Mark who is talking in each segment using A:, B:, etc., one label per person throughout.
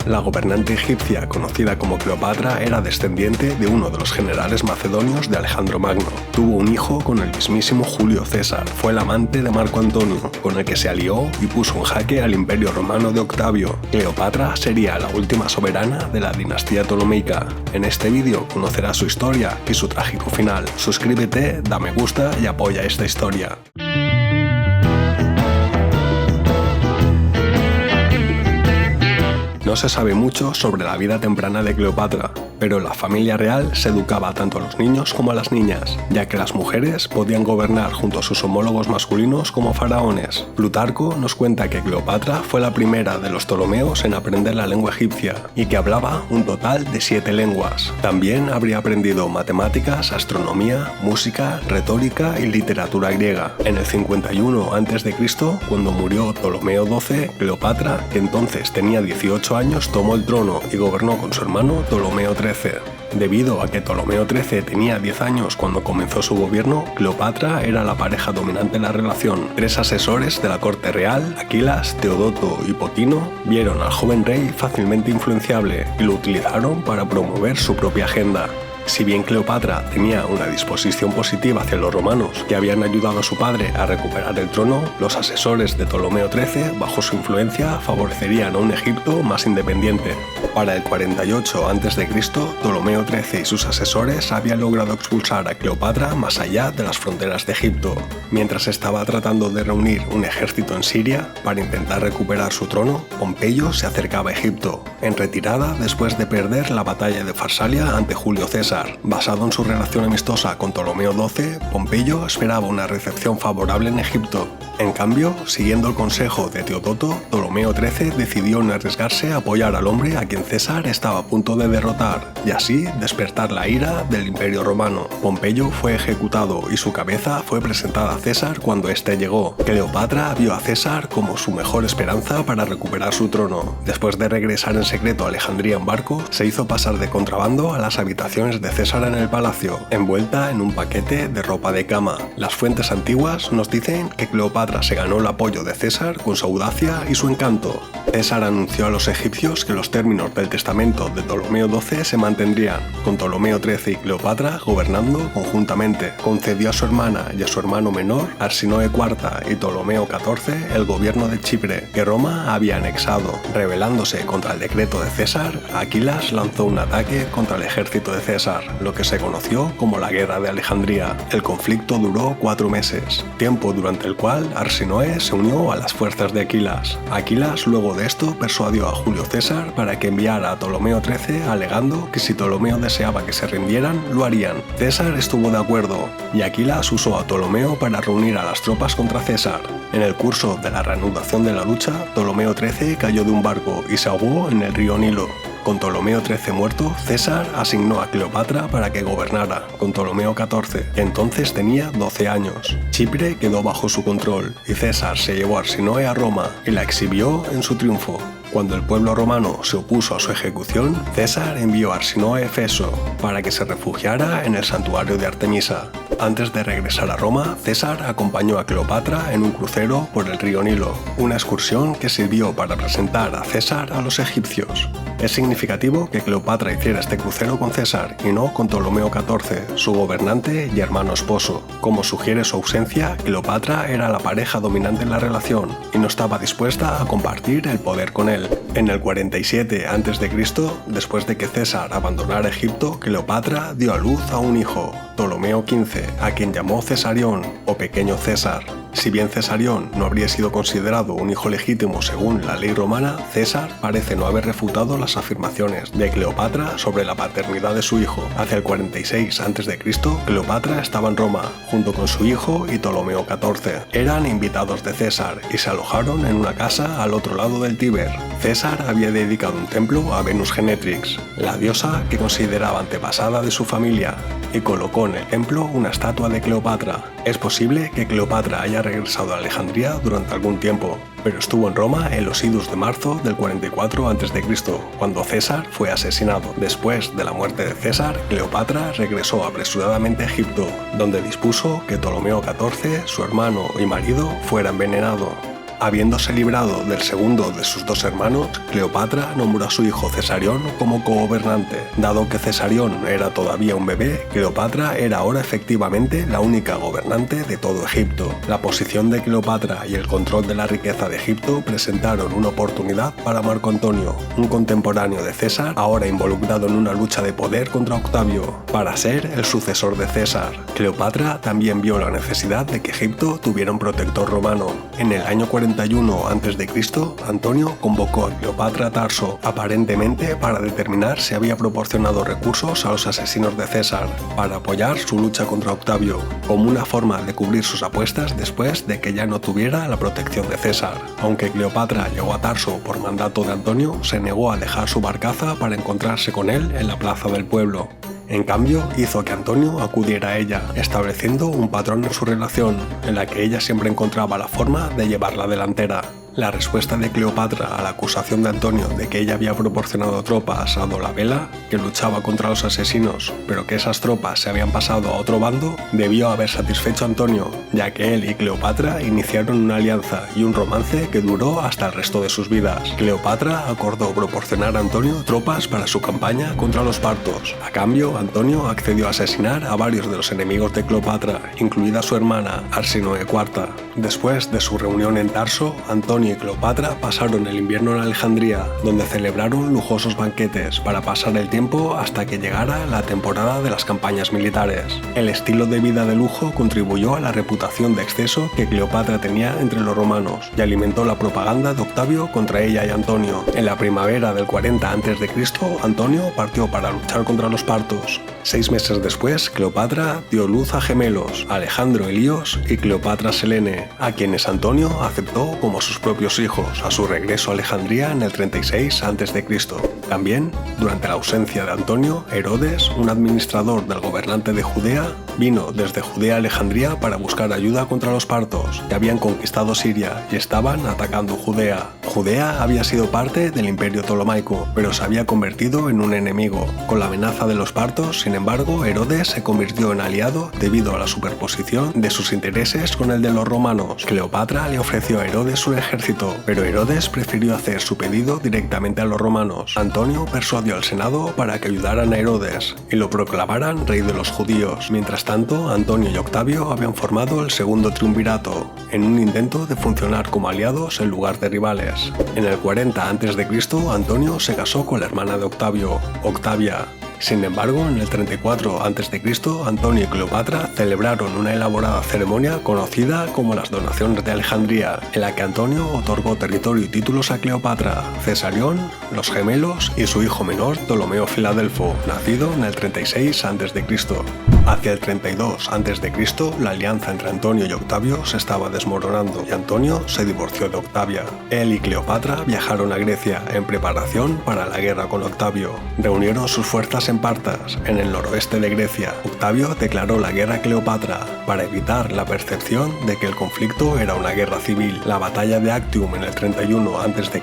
A: La gobernante egipcia, conocida como Cleopatra, era descendiente de uno de los generales macedonios de Alejandro Magno. Tuvo un hijo con el mismísimo Julio César. Fue el amante de Marco Antonio, con el que se alió y puso en jaque al Imperio Romano de Octavio. Cleopatra sería la última soberana de la dinastía ptolomeica. En este vídeo conocerás su historia y su trágico final. Suscríbete, da me gusta y apoya esta historia. No se sabe mucho sobre la vida temprana de Cleopatra, pero la familia real se educaba tanto a los niños como a las niñas, ya que las mujeres podían gobernar junto a sus homólogos masculinos como faraones. Plutarco nos cuenta que Cleopatra fue la primera de los Ptolomeos en aprender la lengua egipcia y que hablaba un total de 7 lenguas. También habría aprendido matemáticas, astronomía, música, retórica y literatura griega. En el 51 a.C., cuando murió Ptolomeo XII, Cleopatra, que entonces tenía 18 años, tomó el trono y gobernó con su hermano Ptolomeo XIII. Debido a que Ptolomeo XIII tenía 10 años cuando comenzó su gobierno, Cleopatra era la pareja dominante en la relación. 3 asesores de la corte real, Aquilas, Teodoto y Potino, vieron al joven rey fácilmente influenciable y lo utilizaron para promover su propia agenda. Si bien Cleopatra tenía una disposición positiva hacia los romanos que habían ayudado a su padre a recuperar el trono, los asesores de Ptolomeo XIII, bajo su influencia, favorecerían a un Egipto más independiente. Para el 48 a.C., Ptolomeo XIII y sus asesores habían logrado expulsar a Cleopatra más allá de las fronteras de Egipto. Mientras estaba tratando de reunir un ejército en Siria para intentar recuperar su trono, Pompeyo se acercaba a Egipto, en retirada después de perder la batalla de Farsalia ante Julio César. Basado en su relación amistosa con Ptolomeo XII, Pompeyo esperaba una recepción favorable en Egipto. En cambio, siguiendo el consejo de Teodoto, Ptolomeo XIII decidió no arriesgarse a apoyar al hombre a quien César estaba a punto de derrotar, y así despertar la ira del Imperio Romano. Pompeyo fue ejecutado y su cabeza fue presentada a César cuando éste llegó. Cleopatra vio a César como su mejor esperanza para recuperar su trono. Después de regresar en secreto a Alejandría en barco, se hizo pasar de contrabando a las habitaciones de César en el palacio, envuelta en un paquete de ropa de cama. Las fuentes antiguas nos dicen que Cleopatra se ganó el apoyo de César con su audacia y su encanto. César anunció a los egipcios que los términos del testamento de Ptolomeo XII se mantendrían, con Ptolomeo XIII y Cleopatra gobernando conjuntamente. Concedió a su hermana y a su hermano menor, Arsinoe IV y Ptolomeo XIV, el gobierno de Chipre, que Roma había anexado. Rebelándose contra el decreto de César, Aquilas lanzó un ataque contra el ejército de César, lo que se conoció como la Guerra de Alejandría. El conflicto duró 4 meses, tiempo durante el cual Arsinoe se unió a las fuerzas de Aquilas. Aquilas luego de esto persuadió a Julio César para que enviara a Ptolomeo XIII alegando que si Ptolomeo deseaba que se rindieran, lo harían. César estuvo de acuerdo y Aquilas usó a Ptolomeo para reunir a las tropas contra César. En el curso de la reanudación de la lucha, Ptolomeo XIII cayó de un barco y se ahogó en el río Nilo. Con Ptolomeo XIII muerto, César asignó a Cleopatra para que gobernara, con Ptolomeo XIV, que entonces tenía 12 años. Chipre quedó bajo su control y César se llevó a Arsinoe a Roma y la exhibió en su triunfo. Cuando el pueblo romano se opuso a su ejecución, César envió a Arsinoe a Éfeso para que se refugiara en el santuario de Artemisa. Antes de regresar a Roma, César acompañó a Cleopatra en un crucero por el río Nilo, una excursión que sirvió para presentar a César a los egipcios. Es significativo que Cleopatra hiciera este crucero con César y no con Ptolomeo XIV, su gobernante y hermano esposo. Como sugiere su ausencia, Cleopatra era la pareja dominante en la relación y no estaba dispuesta a compartir el poder con él. En el 47 a.C., después de que César abandonara Egipto, Cleopatra dio a luz a un hijo, Ptolomeo XV, a quien llamó Cesarión o Pequeño César. Si bien Cesarión no habría sido considerado un hijo legítimo según la ley romana, César parece no haber refutado las afirmaciones de Cleopatra sobre la paternidad de su hijo. Hacia el 46 a.C., Cleopatra estaba en Roma, junto con su hijo y Ptolomeo XIV. Eran invitados de César y se alojaron en una casa al otro lado del Tíber. César había dedicado un templo a Venus Genetrix, la diosa que consideraba antepasada de su familia, y colocó en el templo una estatua de Cleopatra. Es posible que Cleopatra haya regresado a Alejandría durante algún tiempo, pero estuvo en Roma en los idus de marzo del 44 a.C., cuando César fue asesinado. Después de la muerte de César, Cleopatra regresó apresuradamente a Egipto, donde dispuso que Ptolomeo XIV, su hermano y marido, fuera envenenado. Habiéndose librado del segundo de sus dos hermanos, Cleopatra nombró a su hijo Cesarión como cogobernante. Dado que Cesarión era todavía un bebé, Cleopatra era ahora efectivamente la única gobernante de todo Egipto. La posición de Cleopatra y el control de la riqueza de Egipto presentaron una oportunidad para Marco Antonio, un contemporáneo de César, ahora involucrado en una lucha de poder contra Octavio, para ser el sucesor de César. Cleopatra también vio la necesidad de que Egipto tuviera un protector romano. En el año 41 a.C., Antonio convocó a Cleopatra a Tarso, aparentemente para determinar si había proporcionado recursos a los asesinos de César, para apoyar su lucha contra Octavio, como una forma de cubrir sus apuestas después de que ya no tuviera la protección de César. Aunque Cleopatra llegó a Tarso por mandato de Antonio, se negó a dejar su barcaza para encontrarse con él en la plaza del pueblo. En cambio, hizo que Antonio acudiera a ella, estableciendo un patrón en su relación, en la que ella siempre encontraba la forma de llevar la delantera. La respuesta de Cleopatra a la acusación de Antonio de que ella había proporcionado tropas a Dolabela, que luchaba contra los asesinos, pero que esas tropas se habían pasado a otro bando, debió haber satisfecho a Antonio, ya que él y Cleopatra iniciaron una alianza y un romance que duró hasta el resto de sus vidas. Cleopatra acordó proporcionar a Antonio tropas para su campaña contra los partos. A cambio, Antonio accedió a asesinar a varios de los enemigos de Cleopatra, incluida su hermana Arsinoe IV. Después de su reunión en Tarso, Antonio y Cleopatra pasaron el invierno en Alejandría, donde celebraron lujosos banquetes para pasar el tiempo hasta que llegara la temporada de las campañas militares. El estilo de vida de lujo contribuyó a la reputación de exceso que Cleopatra tenía entre los romanos y alimentó la propaganda de Octavio contra ella y Antonio. En la primavera del 40 a.C., Antonio partió para luchar contra los partos. 6 meses después, Cleopatra dio luz a gemelos, Alejandro Helios y Cleopatra Selene, a quienes Antonio aceptó como sus propios hijos a su regreso a Alejandría en el 36 a.C. También, durante la ausencia de Antonio, Herodes, un administrador del gobernante de Judea, vino desde Judea a Alejandría para buscar ayuda contra los partos, que habían conquistado Siria y estaban atacando Judea. Judea había sido parte del Imperio Ptolomaico, pero se había convertido en un enemigo. Con la amenaza de los partos, sin embargo, Herodes se convirtió en aliado debido a la superposición de sus intereses con el de los romanos. Cleopatra le ofreció a Herodes un ejército, pero Herodes prefirió hacer su pedido directamente a los romanos. Antonio persuadió al Senado para que ayudaran a Herodes y lo proclamaran rey de los judíos. Mientras tanto, Antonio y Octavio habían formado el segundo triunvirato, en un intento de funcionar como aliados en lugar de rivales. En el 40 a.C., Antonio se casó con la hermana de Octavio, Octavia. Sin embargo, en el 34 a.C., Antonio y Cleopatra celebraron una elaborada ceremonia conocida como las Donaciones de Alejandría, en la que Antonio otorgó territorio y títulos a Cleopatra, Cesarión, los gemelos y su hijo menor Ptolomeo Filadelfo, nacido en el 36 a.C. Hacia el 32 a.C., la alianza entre Antonio y Octavio se estaba desmoronando y Antonio se divorció de Octavia. Él y Cleopatra viajaron a Grecia en preparación para la guerra con Octavio. Reunieron sus fuerzas en Partas, en el noroeste de Grecia. Octavio declaró la guerra a Cleopatra para evitar la percepción de que el conflicto era una guerra civil. La batalla de Actium en el 31 a.C.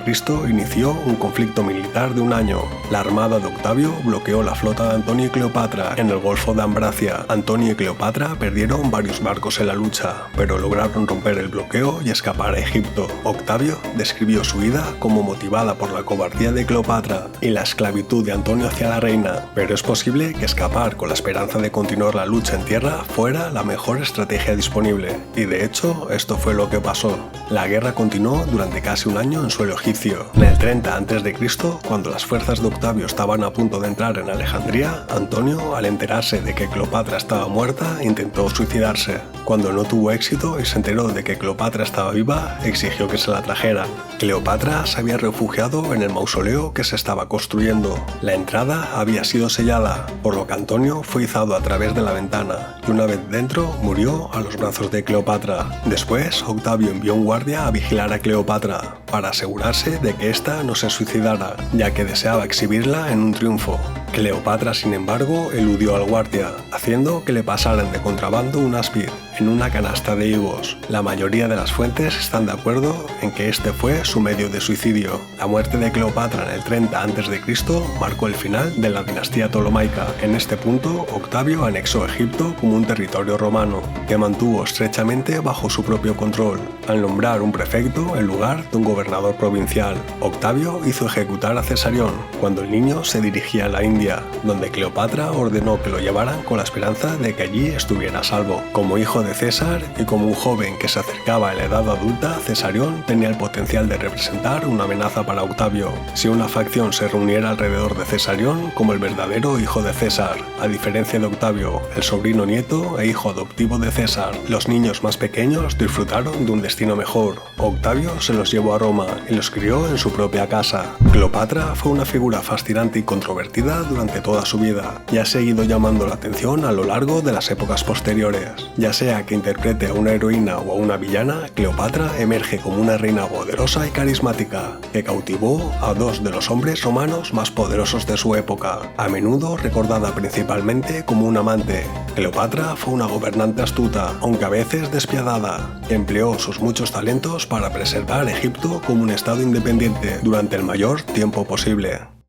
A: inició un conflicto militar de un año. La armada de Octavio bloqueó la flota de Antonio y Cleopatra en el Golfo de Ambracia. Antonio y Cleopatra perdieron varios barcos en la lucha, pero lograron romper el bloqueo y escapar a Egipto. Octavio describió su huida como motivada por la cobardía de Cleopatra y la esclavitud de Antonio hacia la reina, pero es posible que escapar con la esperanza de continuar la lucha en tierra fuera la mejor estrategia disponible, y de hecho esto fue lo que pasó. La guerra continuó durante casi un año en suelo egipcio. En el 30 a.C., cuando las fuerzas de Octavio estaban a punto de entrar en Alejandría, Antonio, al enterarse de que Cleopatra estaba muerta, intentó suicidarse. Cuando no tuvo éxito y se enteró de que Cleopatra estaba viva, exigió que se la trajeran. Cleopatra se había refugiado en el mausoleo que se estaba construyendo. La entrada había sido sellada, por lo que Antonio fue izado a través de la ventana y una vez dentro murió a los brazos de Cleopatra. Después, Octavio envió un guardia a vigilar a Cleopatra para asegurarse de que ésta no se suicidara, ya que deseaba exhibirla en un triunfo. Cleopatra, sin embargo, eludió al guardia, haciendo que le pasaran de contrabando un áspid. en una canasta de higos. La mayoría de las fuentes están de acuerdo en que este fue su medio de suicidio. La muerte de Cleopatra en el 30 a.C. marcó el final de la dinastía ptolomaica. En este punto, Octavio anexó Egipto como un territorio romano, que mantuvo estrechamente bajo su propio control, al nombrar un prefecto en lugar de un gobernador provincial. Octavio hizo ejecutar a Cesarión cuando el niño se dirigía a la India, donde Cleopatra ordenó que lo llevaran con la esperanza de que allí estuviera a salvo. Como hijo de César y como un joven que se acercaba a la edad adulta, Cesarión tenía el potencial de representar una amenaza para Octavio, si una facción se reuniera alrededor de Cesarión como el verdadero hijo de César. A diferencia de Octavio, el sobrino nieto e hijo adoptivo de César, los niños más pequeños disfrutaron de un destino mejor. Octavio se los llevó a Roma y los crió en su propia casa. Cleopatra fue una figura fascinante y controvertida durante toda su vida y ha seguido llamando la atención a lo largo de las épocas posteriores. Ya sea que interprete a una heroína o a una villana, Cleopatra emerge como una reina poderosa y carismática que cautivó a dos de los hombres romanos más poderosos de su época, a menudo recordada principalmente como un amante. Cleopatra fue una gobernante astuta, aunque a veces despiadada, que empleó sus muchos talentos para preservar Egipto como un estado independiente durante el mayor tiempo posible.